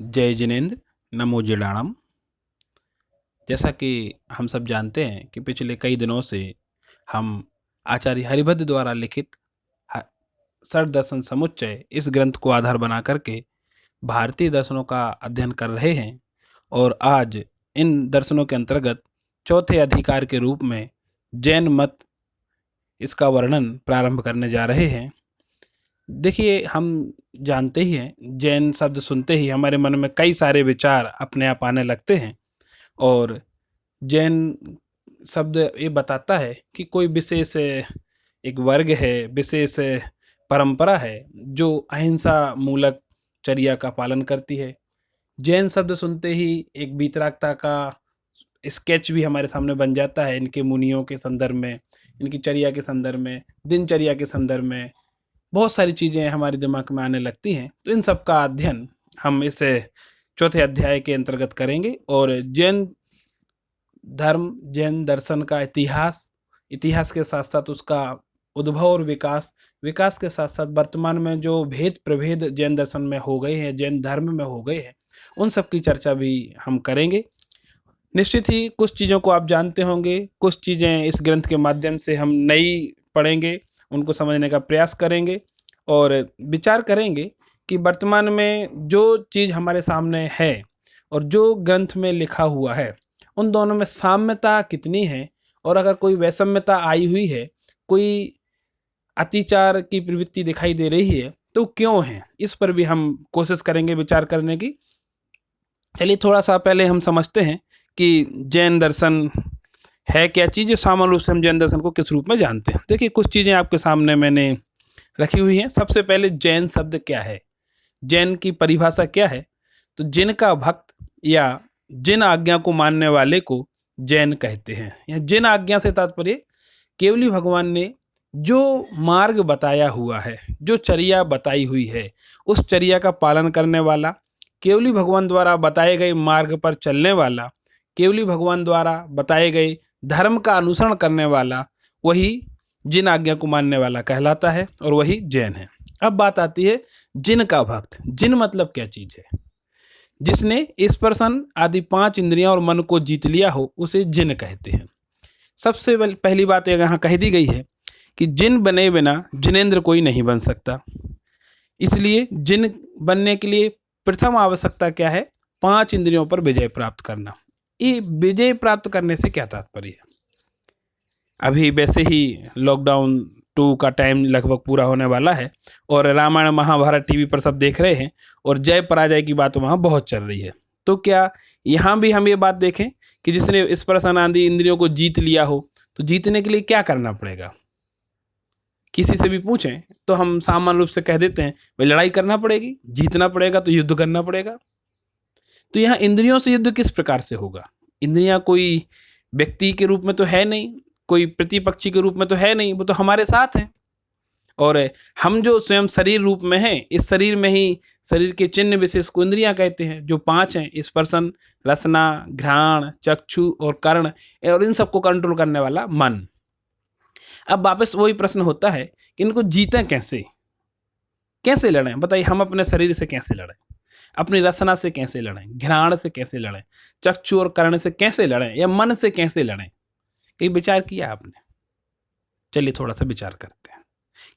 जय जिनेन्द्र, नमो जिडाणम। जैसा कि हम सब जानते हैं कि पिछले कई दिनों से हम आचार्य हरिभद्र द्वारा लिखित ह- षट दर्शन समुच्चय इस ग्रंथ को आधार बना करके भारतीय दर्शनों का अध्ययन कर रहे हैं। और आज इन दर्शनों के अंतर्गत चौथे अधिकार के रूप में जैन मत इसका वर्णन प्रारंभ करने जा रहे हैं। देखिए, हम जानते ही हैं, जैन शब्द सुनते ही हमारे मन में कई सारे विचार अपने आप आने लगते हैं। और जैन शब्द ये बताता है कि कोई विशेष एक वर्ग है, विशेष परंपरा है जो अहिंसा मूलक चर्या का पालन करती है। जैन शब्द सुनते ही एक वीतरागता का स्केच भी हमारे सामने बन जाता है, इनके मुनियों के संदर्भ में, इनकी चर्या के संदर्भ में, दिनचर्या के संदर्भ में बहुत सारी चीज़ें हमारे दिमाग में आने लगती हैं। तो इन सब का अध्ययन हम इस चौथे अध्याय के अंतर्गत करेंगे। और जैन धर्म, जैन दर्शन का इतिहास, इतिहास के साथ साथ उसका उद्भव और विकास, विकास के साथ साथ वर्तमान में जो भेद प्रभेद जैन दर्शन में हो गए हैं, जैन धर्म में हो गए हैं, उन सब की चर्चा भी हम करेंगे। निश्चित ही कुछ चीज़ों को आप जानते होंगे, कुछ चीज़ें इस ग्रंथ के माध्यम से हम नई पढ़ेंगे, उनको समझने का प्रयास करेंगे और विचार करेंगे कि वर्तमान में जो चीज़ हमारे सामने है और जो ग्रंथ में लिखा हुआ है, उन दोनों में साम्यता कितनी है, और अगर कोई वैषम्यता आई हुई है, कोई अतिचार की प्रवृत्ति दिखाई दे रही है, तो क्यों है, इस पर भी हम कोशिश करेंगे विचार करने की। चलिए थोड़ा सा पहले हम समझते हैं कि जैन दर्शन है क्या चीज़, सामान्य रूप से हम जैन दर्शन को किस रूप में जानते हैं। देखिए, कुछ चीज़ें आपके सामने मैंने रखी हुई हैं। सबसे पहले जैन शब्द क्या है, जैन की परिभाषा क्या है। तो जिन का भक्त या जिन आज्ञा को मानने वाले को जैन कहते हैं। या जिन आज्ञा से तात्पर्य केवली भगवान ने जो मार्ग बताया हुआ है, जो चर्या बताई हुई है, उस चर्या का पालन करने वाला, केवली भगवान द्वारा बताए गए मार्ग पर चलने वाला, केवली भगवान द्वारा बताए गए धर्म का अनुसरण करने वाला, वही जिन आज्ञा को मानने वाला कहलाता है और वही जैन है। अब बात आती है जिन का भक्त। जिन मतलब क्या चीज है? जिसने स्पर्शन आदि पांच इंद्रियां और मन को जीत लिया हो, उसे जिन कहते हैं। सबसे पहली बात यहाँ कह दी गई है कि जिन बने बिना जिनेन्द्र कोई नहीं बन सकता। इसलिए जिन बनने के लिए प्रथम आवश्यकता क्या है? पांच इंद्रियों पर विजय प्राप्त करना। ये विजय प्राप्त करने से क्या तात्पर्य है? अभी वैसे ही लॉकडाउन 2 का टाइम लगभग पूरा होने वाला है और रामायण महाभारत टीवी पर सब देख रहे हैं और जय पराजय की बात वहाँ बहुत चल रही है। तो क्या यहाँ भी हम ये बात देखें कि जिसने स्पर्शन आदि इंद्रियों को जीत लिया हो, तो जीतने के लिए क्या करना पड़ेगा? किसी से भी पूछें तो हम सामान्य रूप से कह देते हैं भाई लड़ाई करना पड़ेगी, जीतना पड़ेगा, तो युद्ध करना पड़ेगा। तो यहाँ इंद्रियों से युद्ध किस प्रकार से होगा? इंद्रियां कोई व्यक्ति के रूप में तो है नहीं, कोई प्रतिपक्षी के रूप में तो है नहीं, वो तो हमारे साथ हैं। और हम जो स्वयं शरीर रूप में हैं, इस शरीर में ही शरीर के चिन्ह विशेष को इंद्रियां कहते हैं, जो पांच हैं: स्पर्शन, रसना, घ्राण, चक्षु और कर्ण, और इन सबको कंट्रोल करने वाला मन। अब वापस वही प्रश्न होता है कि इनको जीतें कैसे, कैसे लड़ें? बताइए, हम अपने शरीर से कैसे लड़ें, अपनी रसना से कैसे लड़ें, घ्राण से कैसे लड़ें, चक्षु और कर्ण से कैसे लड़ें, या मन से कैसे लड़ें? कई विचार किया आपने? चलिए थोड़ा सा विचार करते हैं।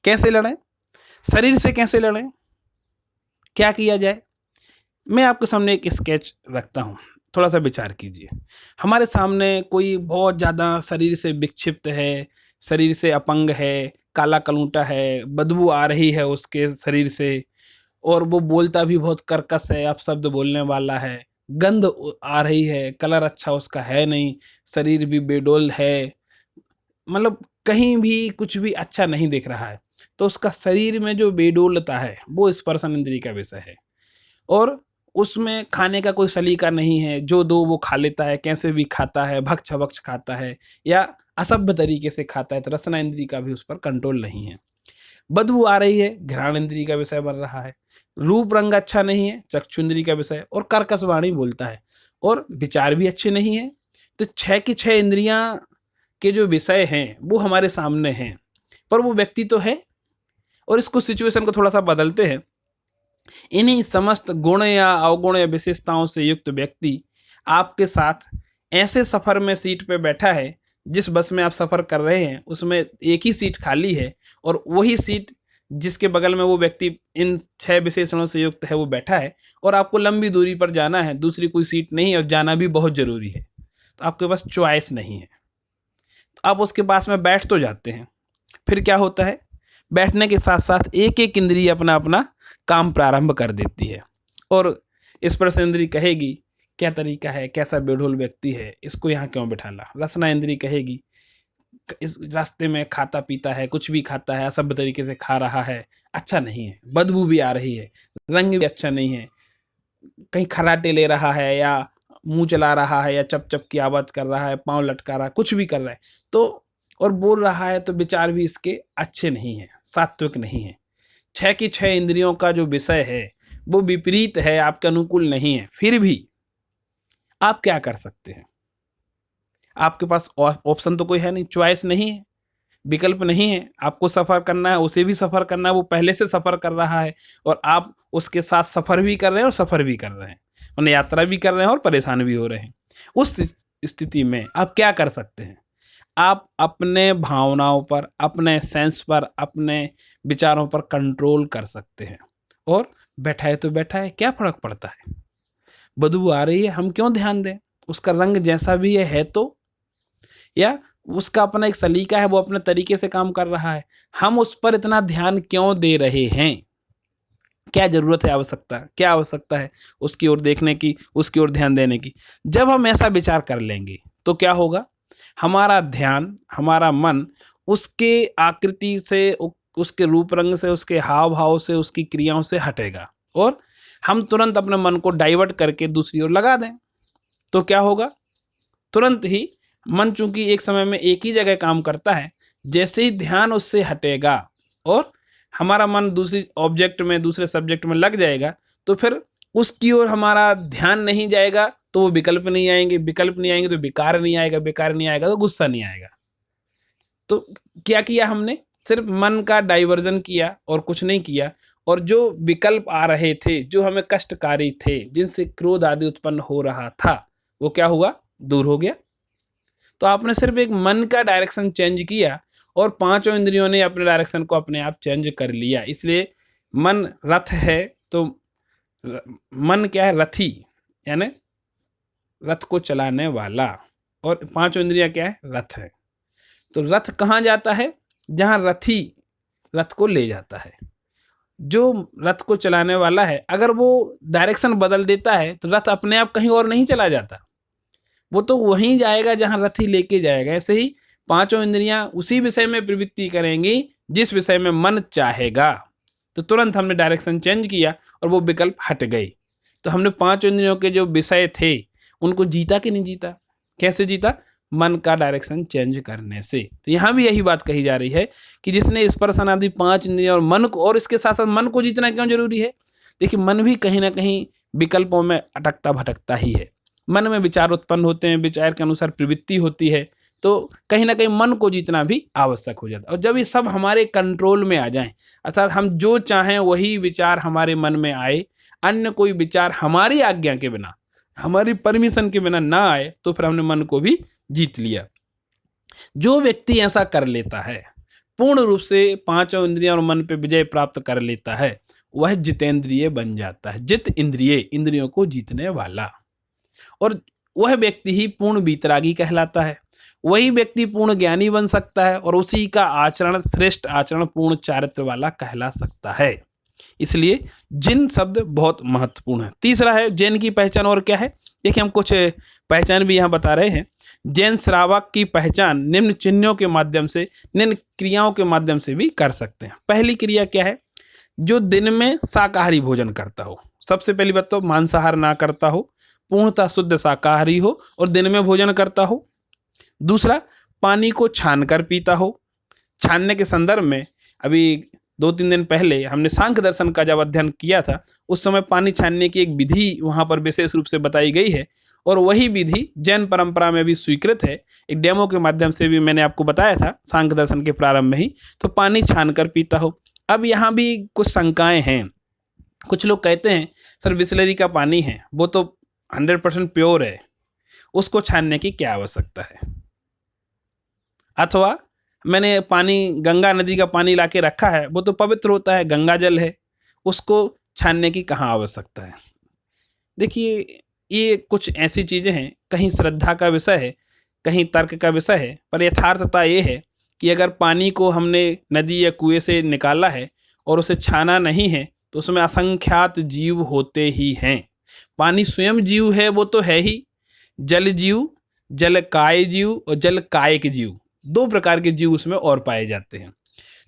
कैसे लड़ें, शरीर से कैसे लड़ें, क्या किया जाए? मैं आपके सामने एक स्केच रखता हूं, थोड़ा सा विचार कीजिए। हमारे सामने कोई बहुत ज्यादा शरीर से विक्षिप्त है, शरीर से अपंग है, काला कलूटा है, बदबू आ रही है उसके शरीर से, और वो बोलता भी बहुत कर्कश है, अपशब्द बोलने वाला है, गंध आ रही है, कलर अच्छा उसका है नहीं, शरीर भी बेडोल है, मतलब कहीं भी कुछ भी अच्छा नहीं दिख रहा है। तो उसका शरीर में जो बेडोलता है वो स्पर्शन इंद्रिय का विषय है। और उसमें खाने का कोई सलीका नहीं है, जो दो वो खा लेता है, कैसे भी खाता है, भक्ष भक्ष खाता है या असभ्य तरीके से खाता है। तो रसना इंद्रिय का भी उस पर कंट्रोल नहीं है। बदबू आ रही है, घ्राण इंद्रिय का विषय बन रहा है। रूप रंग अच्छा नहीं है, चक्षु इंद्रिय का विषय, और कर्कश वाणी बोलता है, और विचार भी अच्छे नहीं है। तो छह की छह इंद्रियां के जो विषय हैं वो हमारे सामने हैं, पर वो व्यक्ति तो है। और इसको सिचुएशन को थोड़ा सा बदलते हैं इन्हीं समस्त गुण या अवगुण या विशेषताओं से युक्त व्यक्ति आपके साथ ऐसे सफर में सीट पे बैठा है, जिस बस में आप सफर कर रहे हैं उसमें एक ही सीट खाली है और वही सीट जिसके बगल में वो व्यक्ति इन 6 विशेषणों से युक्त है वो बैठा है, और आपको लंबी दूरी पर जाना है, दूसरी कोई सीट नहीं है और जाना भी बहुत ज़रूरी है, तो आपके पास चॉइस नहीं है। तो आप उसके पास में बैठ तो जाते हैं, फिर क्या होता है, बैठने के साथ साथ एक एक इंद्रिय अपना अपना काम प्रारंभ कर देती है और स्पर्श इंद्रिय कहेगी क्या तरीका है, कैसा बेढोल व्यक्ति है, इसको यहाँ क्यों बिठाला। रसना इंद्रिय कहेगी इस रास्ते में खाता पीता है, कुछ भी खाता है, असभ्य तरीके से खा रहा है, अच्छा नहीं है, बदबू भी आ रही है, रंग भी अच्छा नहीं है, कहीं खर्राटे ले रहा है या मुंह चला रहा है या चप चप की आवाज कर रहा है, पाँव लटका रहा है, कुछ भी कर रहा है तो, और बोल रहा है तो विचार भी इसके अच्छे नहीं है, सात्विक नहीं है। 6 की 6 इंद्रियों का जो विषय है वो विपरीत है, आपके अनुकूल नहीं है, फिर भी आप क्या कर सकते हैं। आपके पास ऑप्शन तो कोई है नहीं, चॉइस नहीं है, विकल्प नहीं है, आपको सफर करना है, उसे भी सफर करना है, वो पहले से सफर कर रहा है और आप उसके साथ सफर भी कर रहे हैं और सफर भी कर रहे हैं, उन्हें यात्रा भी कर रहे हैं और परेशान भी हो रहे हैं। उस स्थिति में आप क्या कर सकते हैं, आप अपने भावनाओं पर, अपने सेंस पर, अपने विचारों पर कंट्रोल कर सकते हैं और बैठा है तो बैठा है, क्या फर्क पड़ता है, बदबू आ रही है, हम क्यों ध्यान दें, उसका रंग जैसा भी है तो, या उसका अपना एक सलीका है, वो अपने तरीके से काम कर रहा है, हम उस पर इतना ध्यान क्यों दे रहे हैं, क्या जरूरत है, आवश्यकता क्या, आवश्यकता है उसकी ओर देखने की, उसकी ओर ध्यान देने की। जब हम ऐसा विचार कर लेंगे तो क्या होगा, हमारा ध्यान, हमारा मन उसके आकृति से, उसके रूप रंग से, उसके हाव भाव से, उसकी क्रियाओं से हटेगा और हम तुरंत अपने मन को डाइवर्ट करके दूसरी ओर लगा दें। तो क्या होगा, तुरंत ही मन चूंकि एक समय में एक ही जगह काम करता है, जैसे ही ध्यान उससे हटेगा और हमारा मन दूसरी ऑब्जेक्ट में, दूसरे सब्जेक्ट में लग जाएगा, तो फिर उसकी ओर हमारा ध्यान नहीं जाएगा, तो वो विकल्प नहीं आएंगे, विकल्प नहीं आएंगे तो विकार नहीं आएगा, विकार नहीं आएगा तो गुस्सा नहीं आएगा। तो क्या किया हमने, सिर्फ मन का डाइवर्जन किया और कुछ नहीं किया, और जो विकल्प आ रहे थे, जो हमें कष्टकारी थे, जिनसे क्रोध आदि उत्पन्न हो रहा था, वो क्या हुआ, दूर हो गया। तो आपने सिर्फ एक मन का डायरेक्शन चेंज किया और पांचों इंद्रियों ने अपने डायरेक्शन को अपने आप चेंज कर लिया। इसलिए मन रथ है, तो मन क्या है, रथी, यानी रथ को चलाने वाला, और पांचों इंद्रियां क्या है, रथ है। तो रथ कहाँ जाता है, जहां रथी रथ को ले जाता है। जो रथ को चलाने वाला है, अगर वो डायरेक्शन बदल देता है तो रथ अपने आप कहीं और नहीं चला जाता, वो तो वहीं जाएगा जहां रथ ही लेके जाएगा। ऐसे ही पांचों इंद्रियां उसी विषय में प्रवृत्ति करेंगी जिस विषय में मन चाहेगा। तो तुरंत हमने डायरेक्शन चेंज किया और वो विकल्प हट गए। तो हमने पांचों इंद्रियों के जो विषय थे उनको जीता कि नहीं जीता, कैसे जीता, मन का डायरेक्शन चेंज करने से। तो यहाँ भी यही बात कही जा रही है कि जिसने स्पर्श आदि 5 इंद्रियों और मन को, और इसके साथ साथ मन को जीतना क्यों जरूरी है। देखिए, मन भी कहीं ना कहीं विकल्पों में अटकता भटकता ही है। मन में विचार उत्पन्न होते हैं, विचार के अनुसार प्रवृत्ति होती है, तो कहीं ना कहीं मन को जीतना भी आवश्यक हो जाता है। और जब ये सब हमारे कंट्रोल में आ जाएं, अर्थात हम जो चाहें वही विचार हमारे मन में आए, अन्य कोई विचार हमारी आज्ञा के बिना, हमारी परमिशन के बिना ना आए, तो फिर हमने मन को भी जीत लिया। जो व्यक्ति ऐसा कर लेता है, पूर्ण रूप से पांचों इंद्रियों और मन पे विजय प्राप्त कर लेता है, वह जितेंद्रिय बन जाता है। जित इंद्रिय, इंद्रियों को जीतने वाला, और वह व्यक्ति ही पूर्ण वीतरागी कहलाता है। वही व्यक्ति पूर्ण ज्ञानी बन सकता है और उसी का आचरण, श्रेष्ठ आचरण, पूर्ण चारित्र वाला कहला सकता है। इसलिए जिन शब्द बहुत महत्वपूर्ण है। तीसरा है जैन की पहचान, और क्या है, देखिए हम कुछ पहचान भी यहाँ बता रहे हैं। जैन श्रावक की पहचान निम्न चिन्हों के माध्यम से, निम्न क्रियाओं के माध्यम से भी कर सकते हैं। पहली क्रिया क्या है, जो दिन में शाकाहारी भोजन करता हो। सबसे पहली बात तो मांसाहार ना करता हो, पूर्णतः शुद्ध शाकाहारी हो और दिन में भोजन करता हो। दूसरा, पानी को छान कर पीता हो। छानने के संदर्भ में अभी 2-3 दिन पहले हमने सांख्य दर्शन का जब अध्ययन किया था, उस समय पानी छानने की एक विधि वहाँ पर विशेष रूप से बताई गई है, और वही विधि जैन परंपरा में भी स्वीकृत है। एक डेमो के माध्यम से भी मैंने आपको बताया था सांख्य दर्शन के प्रारंभ में ही। तो पानी छान कर पीता हो। अब यहाँ भी कुछ शंकाएं हैं कुछ लोग कहते हैं सर बिसलेरी का पानी है वो तो 100% प्योर है, उसको छानने की क्या आवश्यकता है। अथवा मैंने पानी गंगा नदी का पानी लाके रखा है, वो तो पवित्र होता है, गंगा जल है, उसको छानने की कहाँ आवश्यकता है। देखिए ये कुछ ऐसी चीज़ें हैं, कहीं श्रद्धा का विषय है, कहीं तर्क का विषय है, पर यथार्थता ये है कि अगर पानी को हमने नदी या कुएं से निकाला है और उसे छाना नहीं है तो उसमें असंख्यात जीव होते ही हैं। पानी स्वयं जीव है वो तो है ही, जल जीव, जल काय जीव और जल कायिक जीव, दो प्रकार के जीव उसमें और पाए जाते हैं।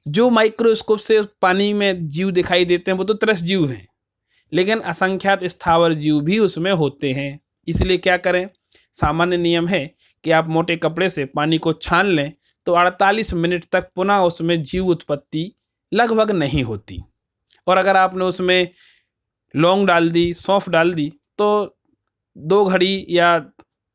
जो माइक्रोस्कोप से पानी में जीव दिखाई देते हैं वो तो तरस जीव हैं, लेकिन असंख्यात स्थावर जीव भी उसमें होते हैं। इसलिए क्या करें, सामान्य नियम है कि आप मोटे कपड़े से पानी को छान लें तो 48 मिनट तक पुनः उसमें जीव उत्पत्ति लगभग नहीं होती। और अगर आपने उसमें लौंग डाल दी, सौंफ डाल दी, तो 2 घड़ी या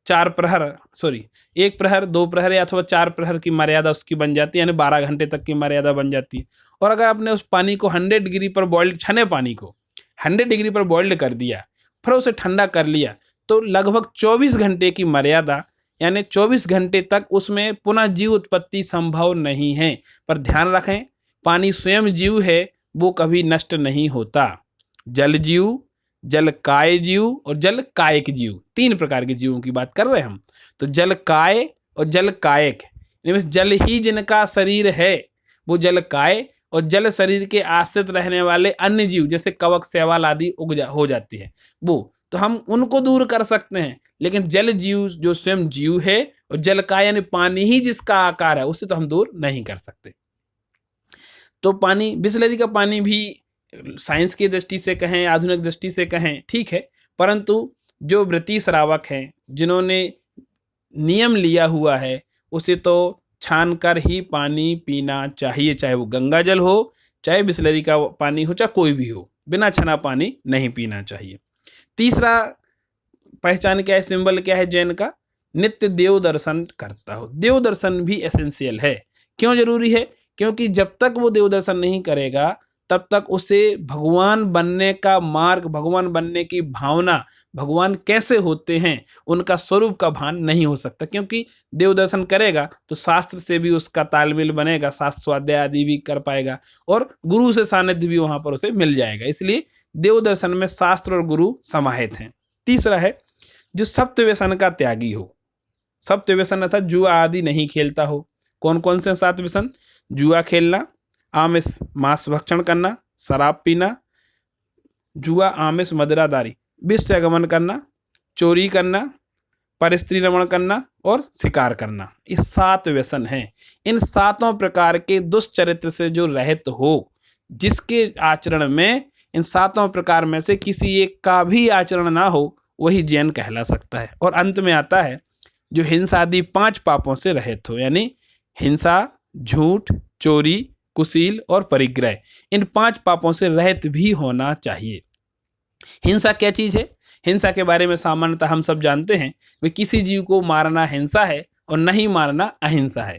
4 प्रहर, सॉरी 1 प्रहर, 2 प्रहर या अथवा 4 प्रहर की मर्यादा उसकी बन जाती है, यानी 12 घंटे तक की मर्यादा बन जाती है। और अगर आपने उस पानी को 100 डिग्री पर बॉइल्ड, छने पानी को 100 डिग्री पर बॉइल्ड कर दिया, फिर उसे ठंडा कर लिया, तो लगभग 24 घंटे की मर्यादा, यानी 24 घंटे तक उसमें पुनः जीव उत्पत्ति संभव नहीं है। पर ध्यान रखें, पानी स्वयं जीव है, वो कभी नष्ट नहीं होता। जल जीव, जल काय जीव और जल कायिक जीव, 3 प्रकार के जीवों की बात कर रहे हैं हम। तो जल काय और जल कायिक, जल ही जिनका शरीर है वो जल काय, और जल शरीर के आश्रित रहने वाले अन्य जीव जैसे कवक, शैवाल आदि हो जाती है वो, तो हम उनको दूर कर सकते हैं। लेकिन जल जीव जो स्वयं जीव है और जल काय यानी पानी ही जिसका आकार है, उसे तो हम दूर नहीं कर सकते। तो पानी, बिसलेरी का पानी भी साइंस की दृष्टि से कहें, आधुनिक दृष्टि से कहें, ठीक है, परंतु जो व्रती श्रावक हैं, जिन्होंने नियम लिया हुआ है, उसे तो छान कर ही पानी पीना चाहिए, चाहे वो गंगा जल हो, चाहे बिसलेरी का पानी हो, चाहे कोई भी हो, बिना छना पानी नहीं पीना चाहिए। तीसरा पहचान क्या है, सिंबल क्या है जैन का, नित्य देव दर्शन करता हो। देव दर्शन भी एसेंशियल है। क्यों जरूरी है? क्योंकि जब तक वो देव दर्शन नहीं करेगा तब तक उसे भगवान बनने का मार्ग, भगवान बनने की भावना, भगवान कैसे होते हैं उनका स्वरूप का भान नहीं हो सकता। क्योंकि देव दर्शन करेगा तो शास्त्र से भी उसका तालमेल बनेगा, शास्त्र स्वाध्याय आदि भी कर पाएगा और गुरु से सानिध्य भी वहां पर उसे मिल जाएगा। इसलिए देव दर्शन में शास्त्र और गुरु समाहित हैं। तीसरा है जो सप्त व्यसन का त्यागी हो। सप्त व्यसन अर्थात जुआ आदि नहीं खेलता हो। कौन कौन से 7 व्यसन? जुआ खेलना, आमिष मांस भक्षण करना, शराब पीना, जुआ, आमिष, मदिरादारी, विषयगमन करना, चोरी करना, परस्त्री रमण करना और शिकार करना। ये 7 व्यसन हैं। इन 7 प्रकार के दुष्चरित्र से जो रहित हो, जिसके आचरण में इन 7 प्रकार में से किसी एक का भी आचरण ना हो, वही जैन कहला सकता है। और अंत में आता है जो हिंसा आदि 5 पापों से रहित हो, यानी हिंसा, झूठ, चोरी, कुशील और परिग्रह, इन 5 पापों से रहित भी होना चाहिए। हिंसा क्या चीज है? हिंसा के बारे में सामान्यतः हम सब जानते हैं, वे किसी जीव को मारना हिंसा है और नहीं मारना अहिंसा है।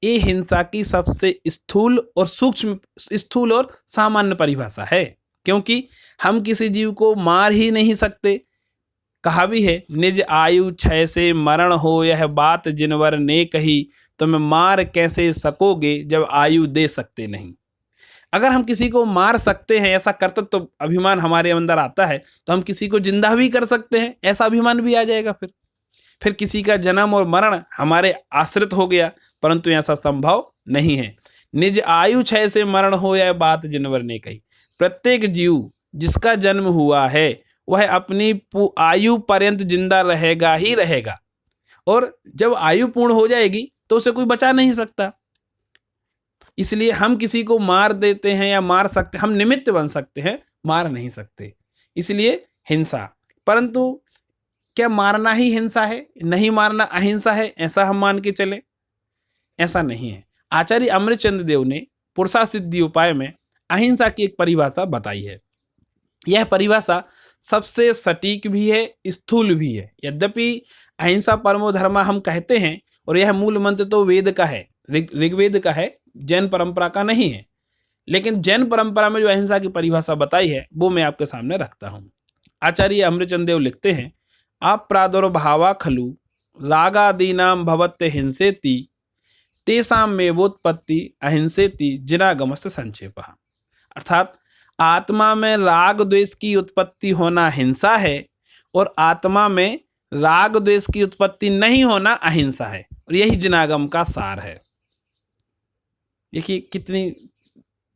ये हिंसा की सबसे स्थूल और सूक्ष्म, स्थूल और सामान्य परिभाषा है, क्योंकि हम किसी जीव को मार ही नहीं सकते। कहा भी है, निज आयु क्षय से मरण हो, यह बात जिनवर ने कही, तुम मार कैसे सकोगे जब आयु दे सकते नहीं। अगर हम किसी को मार सकते हैं, ऐसा कर्तव्य तो अभिमान हमारे अंदर आता है, तो हम किसी को जिंदा भी कर सकते हैं, ऐसा अभिमान भी आ जाएगा। फिर किसी का जन्म और मरण हमारे आश्रित हो गया, परंतु ऐसा संभव नहीं है। निज आयु क्षय से मरण हो, यह बात जिनवर ने कही। प्रत्येक जीव जिसका जन्म हुआ है वह अपनी आयु पर्यंत जिंदा रहेगा ही रहेगा, और जब आयु पूर्ण हो जाएगी तो उसे कोई बचा नहीं सकता। इसलिए हम किसी को मार देते हैं या मार सकते, हम निमित्त बन सकते हैं, मार नहीं सकते। इसलिए हिंसा, परंतु क्या मारना ही हिंसा है, नहीं मारना अहिंसा है, ऐसा हम मान के चले? ऐसा नहीं है। आचार्य अमृतचंद्र देव ने पुरुषा सिद्धि उपाय में अहिंसा की एक परिभाषा बताई है। यह परिभाषा सबसे सटीक भी है, स्थूल भी है। यद्यपि अहिंसा परमो धर्म हम कहते हैं, और यह मूल मंत्र तो वेद का है, ऋग्वेद का है, जैन परंपरा का नहीं है, लेकिन जैन परंपरा में जो अहिंसा की परिभाषा बताई है वो मैं आपके सामने रखता हूँ। आचार्य अमृतचंद देव लिखते हैं, अप्रादुर्भावा खलु रागादीनाम भवत्य हिंसेति तेषां मेवोत्पत्ति अहिंसेति जिनागमस्य संक्षेपः। अर्थात आत्मा में राग द्वेष की उत्पत्ति होना हिंसा है और आत्मा में राग द्वेष की उत्पत्ति नहीं होना अहिंसा है, और यही जिनागम का सार है। देखिए कितनी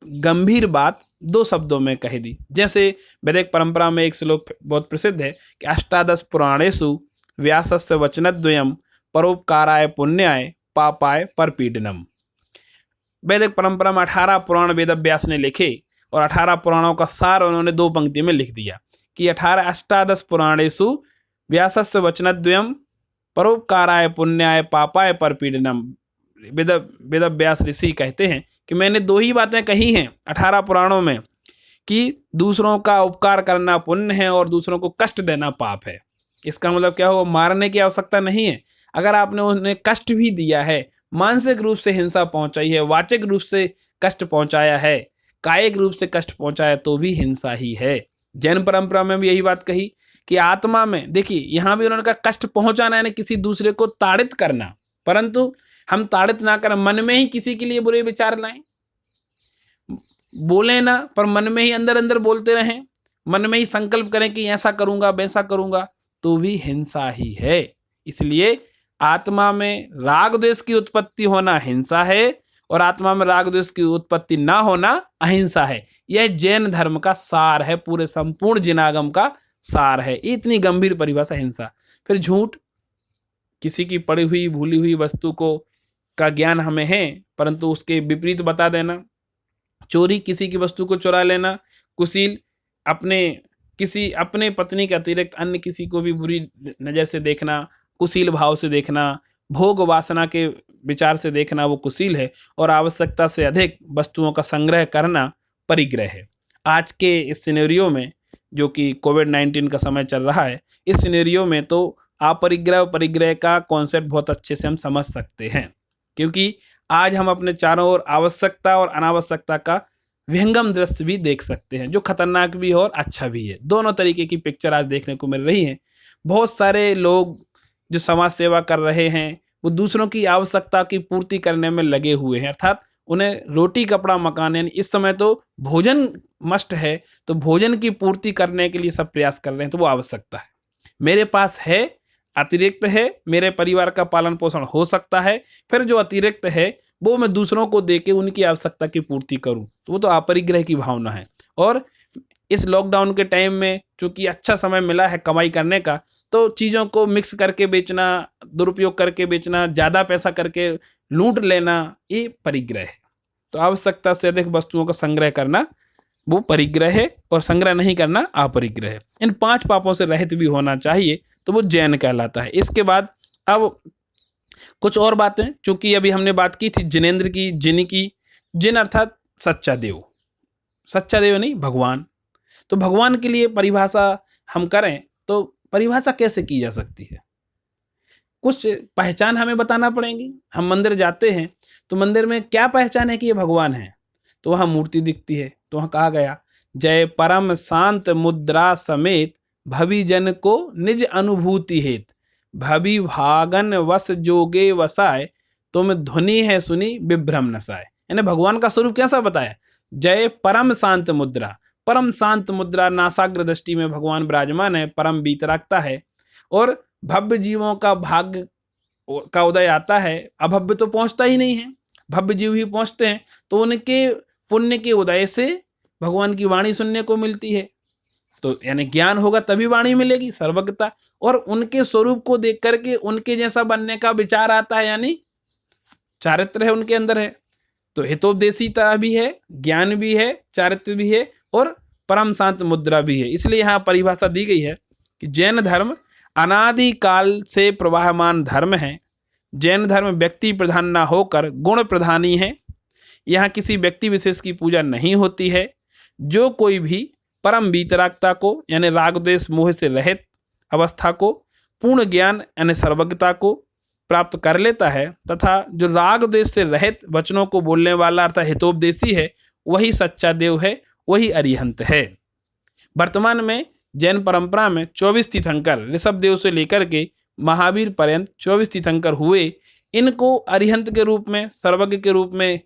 गंभीर बात दो शब्दों में कह दी। जैसे वैदिक परंपरा में एक श्लोक बहुत प्रसिद्ध है कि अष्टादश पुराणेषु व्यासस्य वचनद्वयम् परोपकाराय पुण्याय पापाय परपीडनम। वैदिक परंपरा में 18 पुराण वेद व्यास ने लिखे और 18 पुराणों का सार उन्होंने 2 पंक्ति में लिख दिया कि 18 अष्टादश पुराणेषु व्यासस्य वचनद्वयम् परोपकाराय पुण्याय पापाय परपीडनम। वेद व्यास ऋषि कहते हैं कि मैंने 2 ही बातें कही हैं 18 पुराणों में कि दूसरों का उपकार करना पुण्य है और दूसरों को कष्ट देना पाप है। इसका मतलब क्या हो, मारने की आवश्यकता नहीं है। अगर आपने उन्हें कष्ट भी दिया है, मानसिक रूप से हिंसा पहुंचाई है, वाचिक रूप से कष्ट पहुंचाया है, कायिक रूप से कष्ट पहुंचाया, तो भी हिंसा ही है। जैन परंपरा में भी यही बात कही कि आत्मा में, देखिए यहां भी उन्होंने कहा कष्ट पहुंचाना यानी किसी दूसरे को ताड़ित करना, परंतु हम ताड़ित ना करें, मन में ही किसी के लिए बुरे विचार लाएं, बोले ना, पर मन में ही अंदर अंदर बोलते रहें, मन में ही संकल्प करें कि ऐसा करूंगा वैसा करूंगा, तो भी हिंसा ही है। इसलिए आत्मा में राग द्वेष की उत्पत्ति होना हिंसा है और आत्मा में राग द्वेष की उत्पत्ति ना होना अहिंसा है। यह जैन धर्म का सार है, पूरे संपूर्ण जिनागम का सार है। इतनी गंभीर परिभाषा हिंसा। फिर झूठ, किसी की पड़ी हुई भूली हुई वस्तु को का ज्ञान हमें है परंतु उसके विपरीत बता देना। चोरी, किसी की वस्तु को चुरा लेना। कुशील, अपने पत्नी के अतिरिक्त अन्य किसी को भी बुरी नज़र से देखना, कुशील भाव से देखना। भोग वासना के विचार से देखना, वो कुशील है। और आवश्यकता से अधिक वस्तुओं का संग्रह करना परिग्रह है। आज के इस सिनेरियो में, जो कि कोविड-19 का समय चल रहा है, इस सिनेरियो में तो अपरिग्रह और परिग्रह का कॉन्सेप्ट बहुत अच्छे से हम समझ सकते हैं, क्योंकि आज हम अपने चारों ओर आवश्यकता और अनावश्यकता का विहंगम दृश्य भी देख सकते हैं, जो खतरनाक भी है और अच्छा भी है। दोनों तरीके की पिक्चर आज देखने को मिल रही है। बहुत सारे लोग जो समाज सेवा कर रहे हैं वो दूसरों की आवश्यकता की पूर्ति करने में लगे हुए हैं, अर्थात उन्हें रोटी कपड़ा मकान, यानी इस समय तो भोजन मस्ट है, तो भोजन की पूर्ति करने के लिए सब प्रयास कर रहे हैं, तो वो आवश्यकता है। मेरे पास है, अतिरिक्त है, मेरे परिवार का पालन पोषण हो सकता है, फिर जो अतिरिक्त है वो मैं दूसरों को देके उनकी आवश्यकता की पूर्ति करूं, तो वो तो अपरिग्रह की भावना है। और इस लॉकडाउन के टाइम में चूंकि अच्छा समय मिला है कमाई करने का, तो चीज़ों को मिक्स करके बेचना, दुरुपयोग करके बेचना, ज़्यादा पैसा करके लूट लेना, ये परिग्रह है। तो आवश्यकता से अधिक वस्तुओं का संग्रह करना वो परिग्रह है और संग्रह नहीं करना अपरिग्रह है। इन 5 पापों से रहित भी होना चाहिए, तो वो जैन कहलाता है। इसके बाद अब कुछ और बातें, चूंकि अभी हमने बात की थी जिनेंद्र की, जिन की। जिन अर्थात सच्चा देव, सच्चा देव नहीं भगवान। तो भगवान के लिए परिभाषा हम करें तो परिभाषा कैसे की जा सकती है? कुछ पहचान हमें बताना पड़ेगी। हम मंदिर जाते हैं तो मंदिर में क्या पहचान है कि ये भगवान है? तो वहाँ मूर्ति दिखती है, तो वहाँ कहा गया जय परम शांत मुद्रा समेत भवि जन को निज अनुभूति हेत भवि भागन वस जोगे वसाय तुम ध्वनि है सुनी विभ्रम नसाय। यानी भगवान का स्वरूप कैसा बताया? जय परम शांत मुद्रा। परम शांत मुद्रा, नासाग्र दृष्टि में भगवान विराजमान है, परम वीतरागता है और भव्य जीवों का भाग्य का उदय आता है। अभव्य तो पहुंचता ही नहीं है, भव्य जीव ही पहुंचते हैं, तो उनके पुण्य के उदय से भगवान की वाणी सुनने को मिलती है। तो यानी ज्ञान होगा तभी वाणी मिलेगी, सर्वज्ञता। और उनके स्वरूप को देख करके उनके जैसा बनने का विचार आता है, यानी चारित्र है उनके अंदर है। तो हितोपदेशिता भी है, ज्ञान भी है, चारित्र भी है और परम शांत मुद्रा भी है। इसलिए यहाँ परिभाषा दी गई है कि जैन धर्म अनादि काल से प्रवाहमान धर्म है। जैन धर्म व्यक्ति प्रधान ना होकर गुण प्रधानी है। यहाँ किसी व्यक्ति विशेष की पूजा नहीं होती है। जो कोई भी परम वीतरागता को यानी राग द्वेष मोह से रहित अवस्था को, पूर्ण ज्ञान यानी सर्वज्ञता को प्राप्त कर लेता है तथा जो राग द्वेष से रहित वचनों को बोलने वाला अर्थात हितोपदेशी है, वही सच्चा देव है, वही अरिहंत है। वर्तमान में जैन परंपरा में 24 तीर्थंकर ऋषभ देव से लेकर के महावीर पर्यंत 24 तीर्थंकर हुए। इनको अरिहंत के रूप में, सर्वज्ञ के रूप में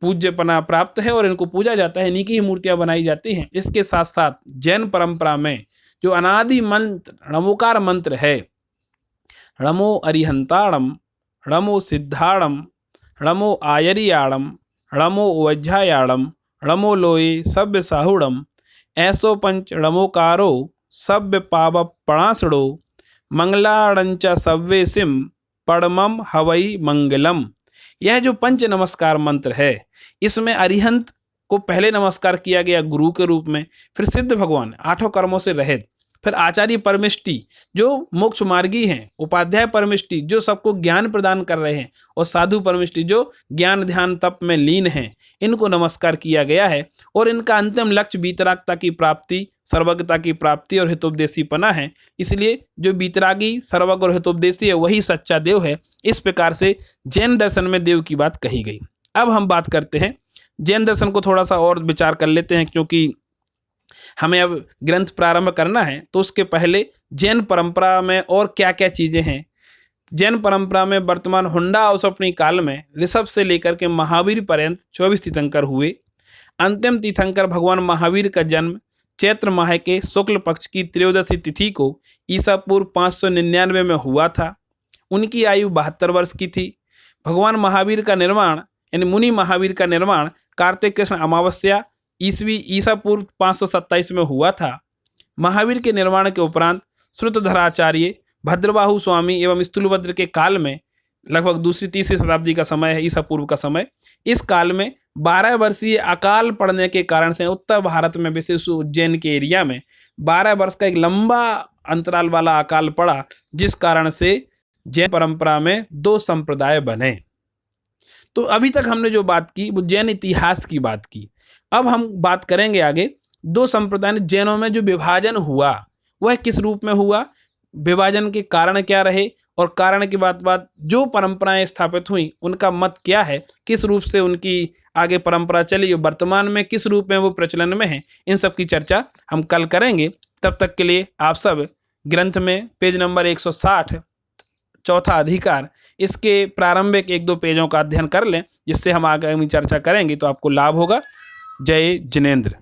पूज्यपना प्राप्त है और इनको पूजा जाता है, इन्हीं की ही मूर्तियां बनाई जाती हैं। इसके साथ साथ जैन परंपरा में जो अनादि मंत्र णमोकार मंत्र है, णमो अरिहंताणम, णमो सिद्धाणम, णमो आयरियाणम, णमो वज्रायाणम, णमो लोये सभ्य साहुणम, ऐसो पंच णमोकारो सभ्य पाव पणासड़ो, मंगलाड़ंच सव्वे सिम पड़मम हवई मंगलम। यह जो पंच नमस्कार मंत्र है, इसमें अरिहंत को पहले नमस्कार किया गया गुरु के रूप में, फिर सिद्ध भगवान 8 कर्मों से रहित, फिर आचार्य परमिष्टि जो मोक्ष मार्गी हैं, उपाध्याय परमिष्टि जो सबको ज्ञान प्रदान कर रहे हैं, और साधु परमिष्टि जो ज्ञान ध्यान तप में लीन हैं, इनको नमस्कार किया गया है। और इनका अंतिम लक्ष्य वीतरागता की प्राप्ति, सर्वज्ञता की प्राप्ति और हितोपदेशीपना है। इसलिए जो वीतरागी, सर्वज्ञ और हितोपदेशी है, वही सच्चा देव है। इस प्रकार से जैन दर्शन में देव की बात कही गई। अब हम बात करते हैं जैन दर्शन को थोड़ा सा और विचार कर लेते हैं, क्योंकि हमें अब ग्रंथ प्रारंभ करना है। तो उसके पहले जैन परंपरा में और क्या क्या चीज़ें हैं। जैन परंपरा में वर्तमान हुंडा औसपनी काल में ऋषभ से लेकर के महावीर पर्यंत 24 तीर्थंकर हुए। अंतिम तीर्थंकर भगवान महावीर का जन्म चैत्र माह के शुक्ल पक्ष की त्रयोदशी तिथि को ईसा पूर्व 599 में हुआ था। उनकी आयु 72 वर्ष की थी। भगवान महावीर का निर्माण यानी मुनि महावीर का निर्माण कार्तिक कृष्ण अमावस्या ईसवी ईसा पूर्व 527 में हुआ था। महावीर के निर्माण के उपरांत श्रुतधराचार्य, भद्रबाहु स्वामी एवं स्थूलभद्र के काल में, लगभग दूसरी तीसरी शताब्दी का समय है, ईसा पूर्व का समय, इस काल में 12 वर्षीय अकाल पड़ने के कारण से उत्तर भारत में, विशेष उज्जैन के एरिया में 12 वर्ष का एक लंबा अंतराल वाला अकाल पड़ा, जिस कारण से जैन परंपरा में 2 संप्रदाय बने। तो अभी तक हमने जो बात की वो जैन इतिहास की बात की। अब हम बात करेंगे आगे 2 संप्रदाय जैनों में जो विभाजन हुआ वह किस रूप में हुआ, विभाजन के कारण क्या रहे, और कारण की बात जो परंपराएं स्थापित हुई उनका मत क्या है, किस रूप से उनकी आगे परंपरा चली, वर्तमान में किस रूप में वो प्रचलन में है, इन सब की चर्चा हम कल करेंगे। तब तक के लिए आप सब ग्रंथ में पेज नंबर 160 चौथा अधिकार, इसके प्रारंभिक 1-2 पेजों का अध्ययन कर लें, जिससे हम आगामी चर्चा करेंगे तो आपको लाभ होगा। जय जिनेंद्र।